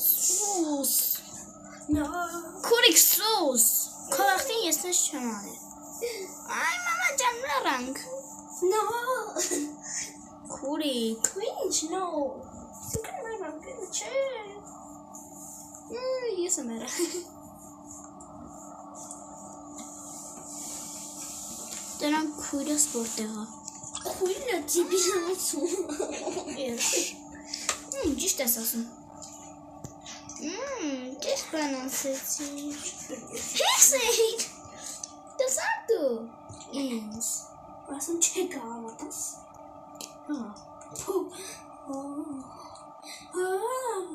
Սուս։ Քուրիկ սուս։ Քո վախտին ես նես չեմ արել։ Այ մամա ջան մեռանք։ No. Քուրիկ։ Cringe, no. Սուկը մեռանք, չէ։ Ես եմ եղել։ Դրանք քույրս որտեղ է։ Քույրը տիպի ասում։ Երշ։ Ճիշտ ես ասում։ Ճիշտ բան ասեցի։ Հեսիկ։ Դասար դու։ Ինձ։ Ասում չէ կարողատես։ Հա։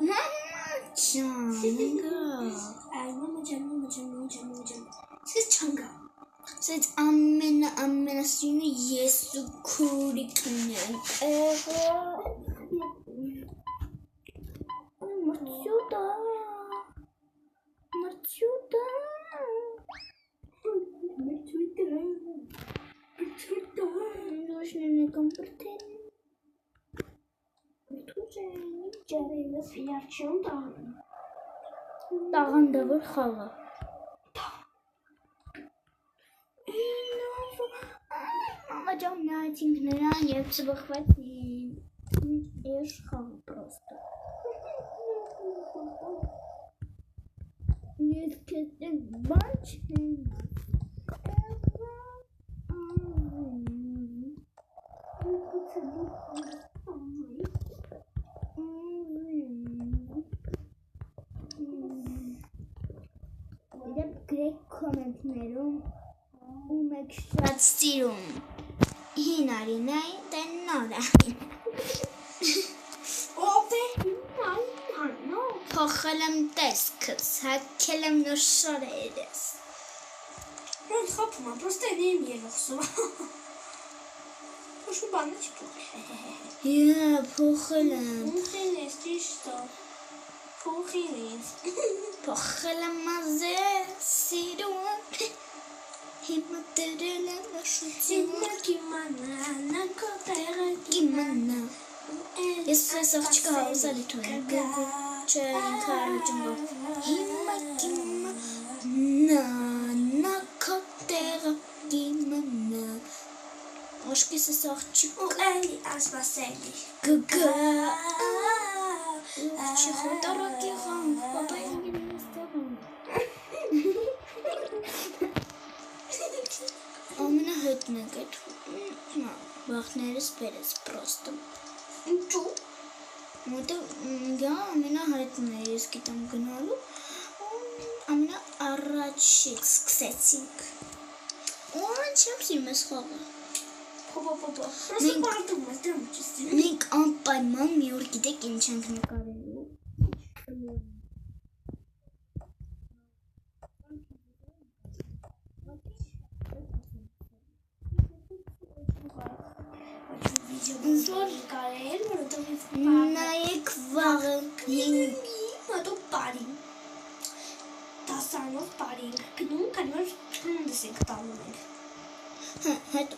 Մամա ջան։ Այ մամա ջան։ Սես չանգա։ Սենց ամենասյունը ես ու քուրիկն ենք Մրցյուտա Դոշնեն եկամ բրտեն Թուզ են Ջարելս հիարչյոն տաղանդավոր խաղը Մամա ջան նայեցինք նրան և ծվխվեցին Ես խաղը պրոստը Ես կետեք բան չեն Դեպ գրեք կոմենտներում ու մեկ շատ սիրում հին արինային դե նոր արին Ով է նո Փոխել եմ տեսքս, հակել եմ նոր շորերս Ռոն խապում եմ, պրոստը եմ երողսում Պոշու բանը չպուխ Փոխել եմ Փոխել ես, ճիշտ է Փոխել ես Փոխել եմ ազես սիրում Հիմա դրել եմ նշություն Կիմանա, կոտեղը Կիմանա Ես ես աղջիկը հավուսալի թույն Գգու չէ ինքը առաջնգով Հիմա կիմանա կոտեղը կիմանա Աշկիս ես աղջիկը Ու էլի ասպասելի Գգա Չի խոտարակ եղան Պապա ինգին նստեղան Ամենա հետն եք էդ Բաղթներս բերես պրոստը Ինչու Մոտը ամենա հետն է ես գիտեմ գնալու Ամենա առաջից սկսեցինք Ու չեմ սիրում ես խաղը Պրոստը պարտում ես դրամ չստին Մենք անպայման մի օր գիտեք ինչ ենք նկարելու Զոր կարել, որոտով ես Նայեք վաղը Հետո պարին Տասանով պարին գնում, կանի որ չննդս ենք տալում ենք Հետո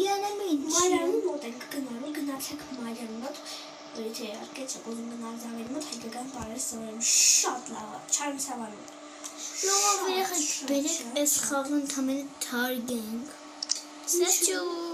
Յանեմ ինչ Մարյանի մոտ ենք գնալու, գնացեք Մարյանի մոտ որ եթե իհարկե չեք ուզում գնալ Զավերի մոտ, հայկական պարեր սովորեմ շատ լավ է, չարմ սավանում Լավ երեխեք բերեք այս խաղը ընդամենը թարգենք Սեչու